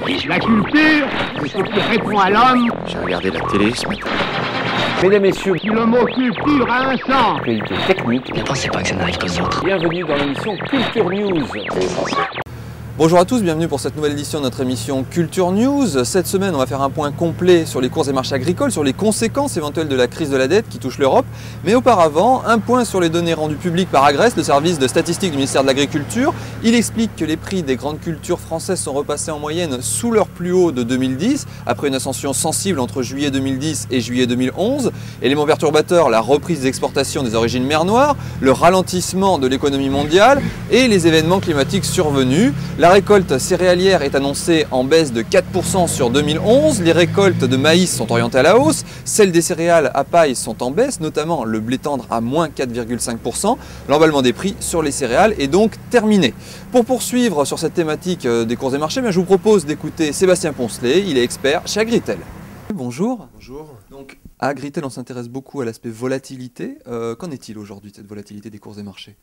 La culture, c'est ce qui répond à l'homme. J'ai regardé la télé ce matin. Mesdames, Messieurs, Si le mot culture a un sens. qualité technique, Ne pensez pas que ça n'arrive qu'aux autres. bienvenue dans l'émission Culture News. Bonjour à tous, bienvenue pour cette nouvelle édition de notre émission Culture News. Cette semaine, on va faire un point complet sur les cours et marchés agricoles, sur les conséquences éventuelles de la crise de la dette qui touche l'Europe. Mais auparavant, un point sur les données rendues publiques par Agreste, le service de statistique du ministère de l'Agriculture. Il explique que les prix des grandes cultures françaises sont repassés en moyenne sous leur plus haut de 2010, après une ascension sensible entre juillet 2010 et juillet 2011. Élément perturbateur, la reprise des exportations des origines mer Noire, le ralentissement de l'économie mondiale et les événements climatiques survenus. La récolte céréalière est annoncée en baisse de 4% sur 2011. Les récoltes de maïs sont orientées à la hausse. Celles des céréales à paille sont en baisse, notamment le blé tendre à moins 4,5%. L'emballement des prix sur les céréales est donc terminé. Pour poursuivre sur cette thématique des cours et marchés, je vous propose d'écouter Sébastien Poncelet. Il est expert chez Agritel. Bonjour. Bonjour. Donc à Agritel, on s'intéresse beaucoup à l'aspect volatilité. Qu'en est-il aujourd'hui de cette volatilité des cours et marchés ?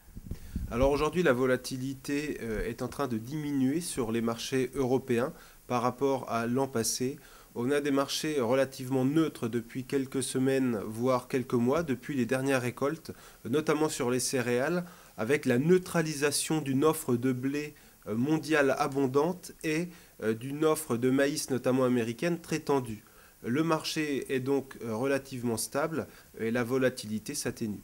Alors aujourd'hui, la volatilité est en train de diminuer sur les marchés européens par rapport à l'an passé. On a des marchés relativement neutres depuis quelques semaines, voire quelques mois, depuis les dernières récoltes, notamment sur les céréales, avec la neutralisation d'une offre de blé mondiale abondante et d'une offre de maïs, notamment américaine, très tendue. Le marché est donc relativement stable et la volatilité s'atténue.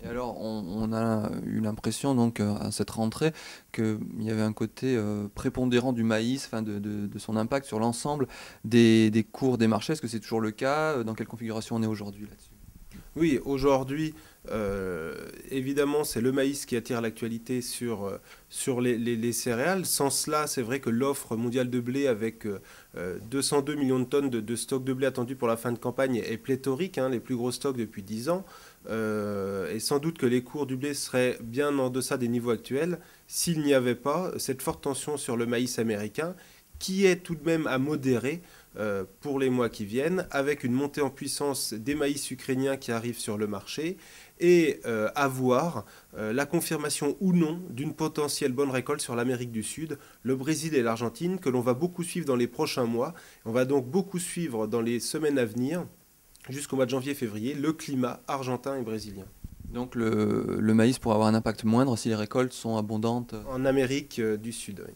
Et alors, on a eu l'impression, donc, à cette rentrée, qu'il y avait un côté prépondérant du maïs, de son impact sur l'ensemble des cours des marchés. Est-ce que c'est toujours le cas ? Dans quelle configuration on est aujourd'hui là-dessus ? Oui, aujourd'hui, évidemment, c'est le maïs qui attire l'actualité sur les céréales. Sans cela, c'est vrai que l'offre mondiale de blé avec 202 millions de tonnes de stocks de blé attendus pour la fin de campagne est pléthorique, les plus gros stocks depuis 10 ans. Et sans doute que les cours du blé seraient bien en deçà des niveaux actuels s'il n'y avait pas cette forte tension sur le maïs américain qui est tout de même à modérer pour les mois qui viennent, avec une montée en puissance des maïs ukrainiens qui arrivent sur le marché et à voir la confirmation ou non d'une potentielle bonne récolte sur l'Amérique du Sud, le Brésil et l'Argentine, que l'on va beaucoup suivre dans les prochains mois. On va donc beaucoup suivre dans les semaines à venir, jusqu'au mois de janvier-février, le climat argentin et brésilien. Donc le maïs pourrait avoir un impact moindre si les récoltes sont abondantes En Amérique du Sud, oui.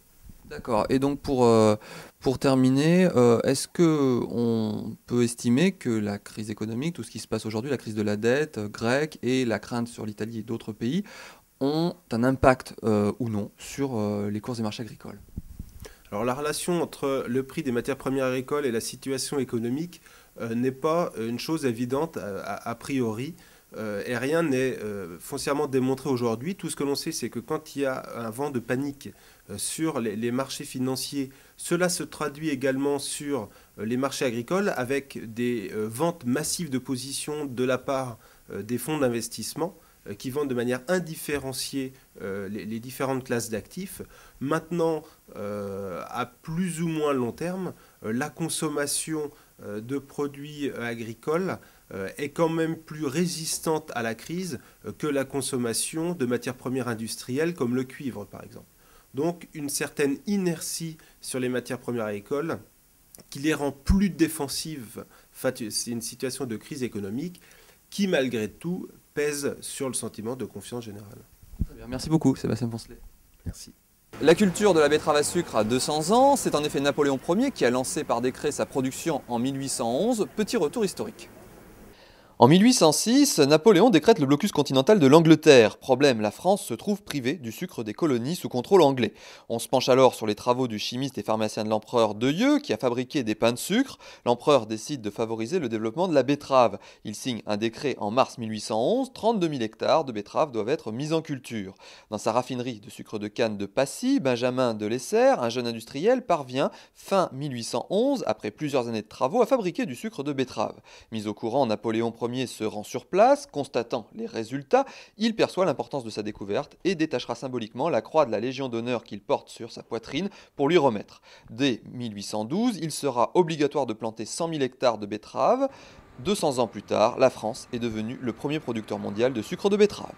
D'accord. Et donc pour terminer, est-ce qu'on peut estimer que la crise économique, tout ce qui se passe aujourd'hui, la crise de la dette grecque et la crainte sur l'Italie et d'autres pays, ont un impact ou non sur les cours et marchés agricoles ? Alors la relation entre le prix des matières premières agricoles et la situation économique n'est pas une chose évidente a priori. Et rien n'est foncièrement démontré aujourd'hui. Tout ce que l'on sait, c'est que quand il y a un vent de panique sur les marchés financiers, cela se traduit également sur les marchés agricoles avec des ventes massives de positions de la part des fonds d'investissement qui vendent de manière indifférenciée les différentes classes d'actifs. Maintenant, à plus ou moins long terme, la consommation de produits agricoles est quand même plus résistante à la crise que la consommation de matières premières industrielles comme le cuivre par exemple. Donc une certaine inertie sur les matières premières agricoles qui les rend plus défensives. C'est une situation de crise économique qui malgré tout pèse sur le sentiment de confiance générale. Très bien, merci beaucoup Sébastien Poncelet. Merci. La culture de la betterave à sucre a 200 ans. C'est en effet Napoléon Ier qui a lancé par décret sa production en 1811. Petit retour historique. En 1806, Napoléon décrète le blocus continental de l'Angleterre. Problème, la France se trouve privée du sucre des colonies sous contrôle anglais. On se penche alors sur les travaux du chimiste et pharmacien de l'empereur Deuilleux qui a fabriqué des pains de sucre. L'empereur décide de favoriser le développement de la betterave. Il signe un décret en mars 1811, 32 000 hectares de betteraves doivent être mis en culture. Dans sa raffinerie de sucre de canne de Passy, Benjamin de Lesser, un jeune industriel, parvient, fin 1811, après plusieurs années de travaux, à fabriquer du sucre de betterave. Mis au courant, Napoléon Ier se rend sur place, constatant les résultats, il perçoit l'importance de sa découverte et détachera symboliquement la croix de la Légion d'honneur qu'il porte sur sa poitrine pour lui remettre. Dès 1812, il sera obligatoire de planter 100 000 hectares de betteraves. 200 ans plus tard, la France est devenue le premier producteur mondial de sucre de betterave.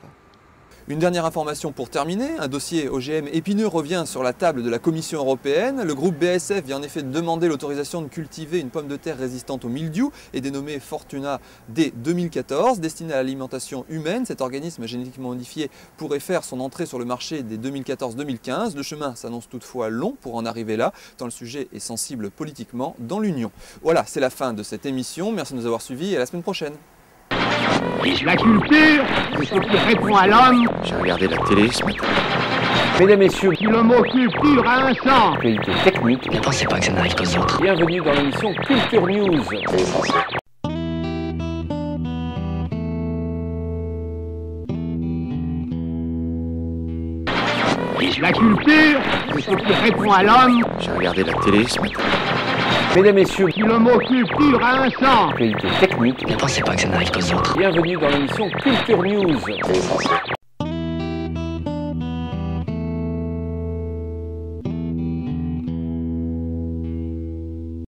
Une dernière information pour terminer, un dossier OGM épineux revient sur la table de la Commission européenne. Le groupe BASF vient en effet de demander l'autorisation de cultiver une pomme de terre résistante au mildiou et dénommée Fortuna dès 2014. Destinée à l'alimentation humaine, cet organisme génétiquement modifié pourrait faire son entrée sur le marché dès 2014-2015. Le chemin s'annonce toutefois long pour en arriver là, tant le sujet est sensible politiquement dans l'Union. Voilà, c'est la fin de cette émission. Merci de nous avoir suivis et à la semaine prochaine. La culture, c'est ce qui répond à l'homme. J'ai regardé la télé ce matin. Mesdames, Messieurs, Si le mot culture a un sens. actualité technique, Ne pensez pas que ça n'arrive qu'aux autres. bienvenue dans l'émission Culture News. La culture, c'est ce qui répond à l'homme. J'ai regardé la télé ce matin. Mesdames, Messieurs, Si le mot culture a un sens. actualité technique, Ne pensez pas que ça n'arrive qu'aux autres. bienvenue dans l'émission Culture News.